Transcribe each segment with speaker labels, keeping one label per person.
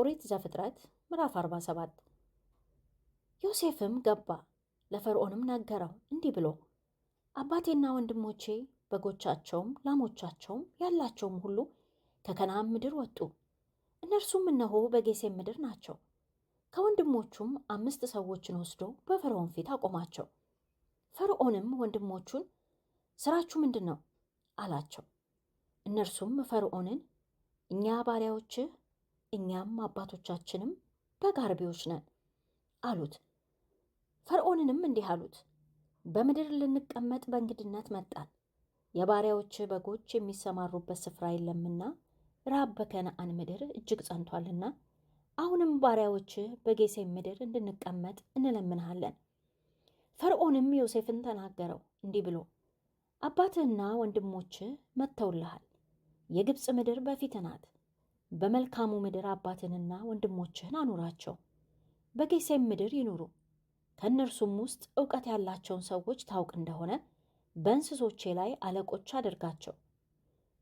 Speaker 1: ኦሪት ዘፍጥረት ምዕራፍ 47 ዮሴፍም ገባ፣ ለፈርዖንም ነገረው እንዲህ ብሎ፣ አባቴና ወንድሞቼ በጎቻቸውም ላሞቻቸውም ያላቸውም ሁሉ ከከነዓን ምድር ወጡ። እነርሱም እነሆ በጌሤም ምድር ናቸው። ከወንድሞቹም 5 ሰዎችን ወስዶ በፈርዖን ፊት አቆማቸው። ፈርዖንም ወንድሞቹን ስራችሁ ምንድን ነው አላቸው። እነርሱም ፈርዖንን እኛ ባሪያዎችህ እኛም አባቶቻችንም በግ አርቢዎች ነን አሉት። ፈርዖንንም እንዲህ አሉት፣ በምድር ልንቀመጥ በእንግድነት መጣን። የባሪያዎችህ በጎች የሚሰማሩበት ስፍራ የለምና ራብ በከነዓን ምድር እጅግ ጸንቷልና፣ አሁንም ባሪያዎችህ በጌሤም ምድር እንድንቀመጥ እንለምንሃለን። ፈርዖንም ዮሴፍን ተናገረው እንዲህ ብሎ፣ አባትህና ወንድሞችህ መጥተውልሃል። የግብፅ ምድር በፊትህ ናት። በመልካሙ ምድር አባትህንና ወንድሞችህን አኑራቸው፣ በጌሤም ምድር ይኑሩ። ከእነርሱም ውስጥ ዕውቀት ያላቸውን ሰዎች ታውቅ እንደሆነ በእንስሶቼ ላይ አለቆች አድርጋቸው።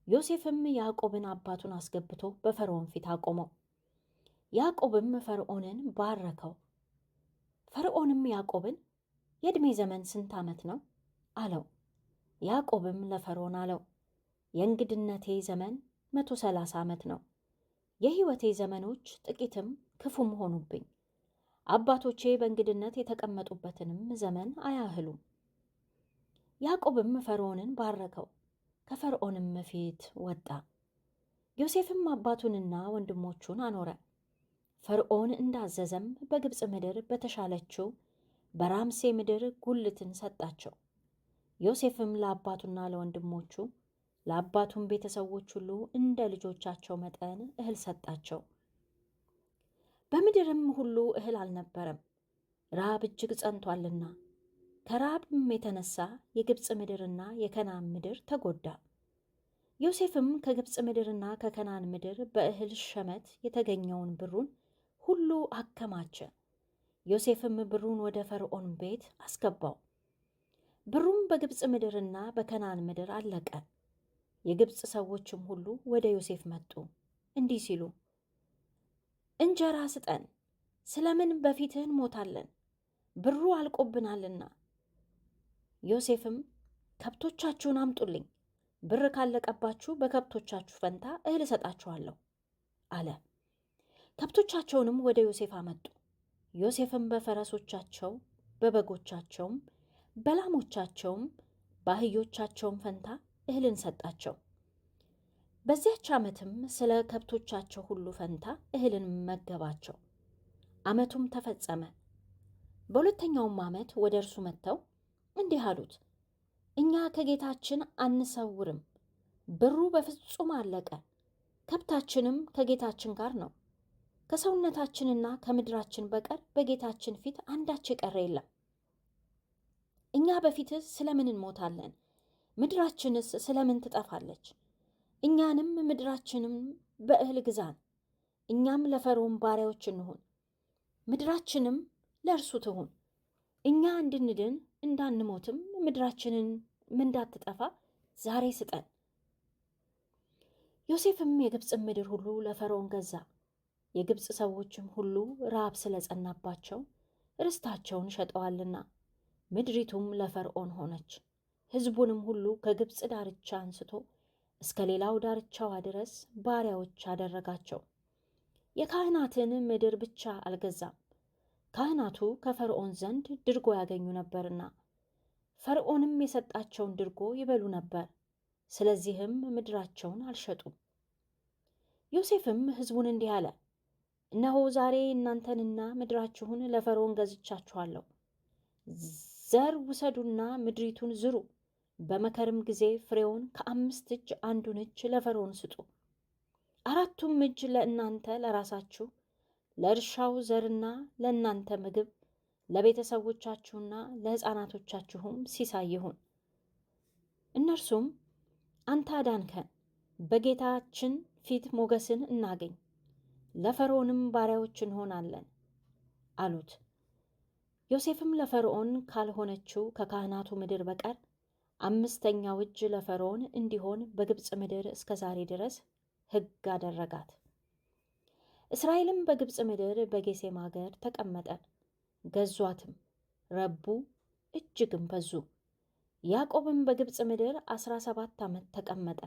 Speaker 1: ዮሴፍም ያዕቆብን አባቱን አስገብቶ በፈርዖን ፊት አቆመው። ያዕቆብም ፈርዖንን ባረከው። ፈርዖንም ያዕቆብን የዕድሜ ዘመን ስንት ዓመት ነው አለው። ያዕቆብም ለፈርዖን አለው፣ የእንግድነቴ ዘመን 130 ዓመት ነው። የሕይወቴ ዘመኖች ጥቂትም ክፉም ሆኑብኝ። አባቶቼ በእንግድነት የተቀመጡበትንም ዘመን አያህሉም። ያዕቆብም ፈርዖንን ባረከው፣ ከፈርዖንም ፊት ወጣ። ዮሴፍም አባቱንና ወንድሞቹን አኖረ። ፈርዖን እንዳዘዘም በግብፅ ምድር በተሻለችው በራምሴ ምድር ጉልትን ሰጣቸው። ዮሴፍም ለአባቱና ለወንድሞቹ ለአባቱም ቤተሰቦች ሁሉ እንደ ልጆቻቸው መጠን እህል ሰጣቸው። በምድርም ሁሉ እህል አልነበረም፣ ራብ እጅግ ጸንቷልና። ከራብም የተነሳ የግብፅ ምድርና የከነዓን ምድር ተጎዳ። ዮሴፍም ከግብፅ ምድርና ከከነዓን ምድር በእህል ሸመት የተገኘውን ብሩን ሁሉ አከማቸ። ዮሴፍም ብሩን ወደ ፈርዖን ቤት አስገባው። ብሩም በግብፅ ምድርና በከነዓን ምድር አለቀ። የግብፅ ሰዎችም ሁሉ ወደ ዮሴፍ መጡ እንዲህ ሲሉ፣ እንጀራ ስጠን፣ ስለምን በፊትህ እንሞታለን? ብሩ አልቆብናልና። ዮሴፍም ከብቶቻችሁን አምጡልኝ፣ ብር ካለቀባችሁ በከብቶቻችሁ ፈንታ እህል እሰጣችኋለሁ አለ። ከብቶቻቸውንም ወደ ዮሴፍ አመጡ። ዮሴፍም በፈረሶቻቸው በበጎቻቸውም በላሞቻቸውም በአህዮቻቸውም ፈንታ እህልን ሰጣቸው። በዚያች ዓመትም ስለ ከብቶቻቸው ሁሉ ፈንታ እህልን መገባቸው። ዓመቱም ተፈጸመ። በሁለተኛውም ዓመት ወደ እርሱ መጥተው እንዲህ አሉት፣ እኛ ከጌታችን አንሰውርም፣ ብሩ በፍጹም አለቀ፣ ከብታችንም ከጌታችን ጋር ነው። ከሰውነታችንና ከምድራችን በቀር በጌታችን ፊት አንዳች የቀረ የለም። እኛ በፊትህ ስለምን እንሞታለን? ምድራችንስ ስለምን ትጠፋለች? እኛንም ምድራችንም በእህል ግዛን፣ እኛም ለፈርዖን ባሪያዎች እንሁን፣ ምድራችንም ለእርሱ ትሁን። እኛ እንድንድን እንዳንሞትም ምድራችንን እንዳትጠፋ ዛሬ ስጠን። ዮሴፍም የግብፅን ምድር ሁሉ ለፈርዖን ገዛ። የግብፅ ሰዎችም ሁሉ ረሃብ ስለጸናባቸው ርስታቸውን ሸጠዋልና፣ ምድሪቱም ለፈርዖን ሆነች። ሕዝቡንም ሁሉ ከግብፅ ዳርቻ አንስቶ እስከ ሌላው ዳርቻዋ ድረስ ባሪያዎች አደረጋቸው። የካህናትን ምድር ብቻ አልገዛም፣ ካህናቱ ከፈርዖን ዘንድ ድርጎ ያገኙ ነበርና፣ ፈርዖንም የሰጣቸውን ድርጎ ይበሉ ነበር። ስለዚህም ምድራቸውን አልሸጡም። ዮሴፍም ሕዝቡን እንዲህ አለ፣ እነሆ ዛሬ እናንተንና ምድራችሁን ለፈርዖን ገዝቻችኋለሁ። ዘር ውሰዱና ምድሪቱን ዝሩ። በመከርም ጊዜ ፍሬውን ከ5 እጅ አንዱን እጅ ለፈርዖን ስጡ። 4ቱም እጅ ለእናንተ ለራሳችሁ፣ ለእርሻው ዘርና ለእናንተ ምግብ፣ ለቤተሰቦቻችሁና ለሕፃናቶቻችሁም ሲሳይ ይሁን። እነርሱም አንተ አዳንከን፣ በጌታችን ፊት ሞገስን እናገኝ፣ ለፈርዖንም ባሪያዎች እንሆናለን አሉት። ዮሴፍም ለፈርዖን ካልሆነችው ከካህናቱ ምድር በቀር 5ኛው እጅ ለፈርዖን እንዲሆን በግብፅ ምድር እስከ ዛሬ ድረስ ሕግ አደረጋት። እስራኤልም በግብፅ ምድር በጌሴም አገር ተቀመጠ፣ ገዟትም፣ ረቡ፣ እጅግም በዙ። ያዕቆብም በግብፅ ምድር 17 ዓመት ተቀመጠ።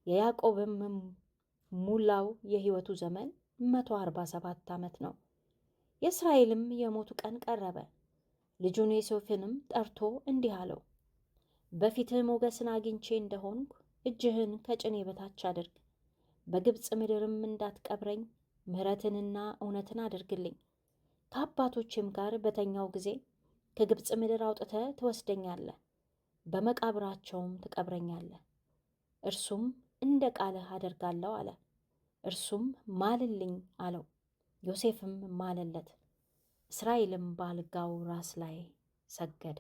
Speaker 1: የያዕቆብም ሙላው የሕይወቱ ዘመን 147 ዓመት ነው። የእስራኤልም የሞቱ ቀን ቀረበ። ልጁን ዮሴፍንም ጠርቶ እንዲህ አለው፣ በፊትህ ሞገስን አግኝቼ እንደሆንኩ እጅህን ከጭኔ በታች አድርግ፣ በግብፅ ምድርም እንዳትቀብረኝ ምሕረትንና እውነትን አድርግልኝ። ከአባቶቼም ጋር በተኛው ጊዜ ከግብፅ ምድር አውጥተህ ትወስደኛለህ፣ በመቃብራቸውም ትቀብረኛለህ። እርሱም እንደ ቃልህ አደርጋለሁ አለ። እርሱም ማልልኝ አለው። ዮሴፍም ማለለት። እስራኤልም በአልጋው ራስ ላይ ሰገደ።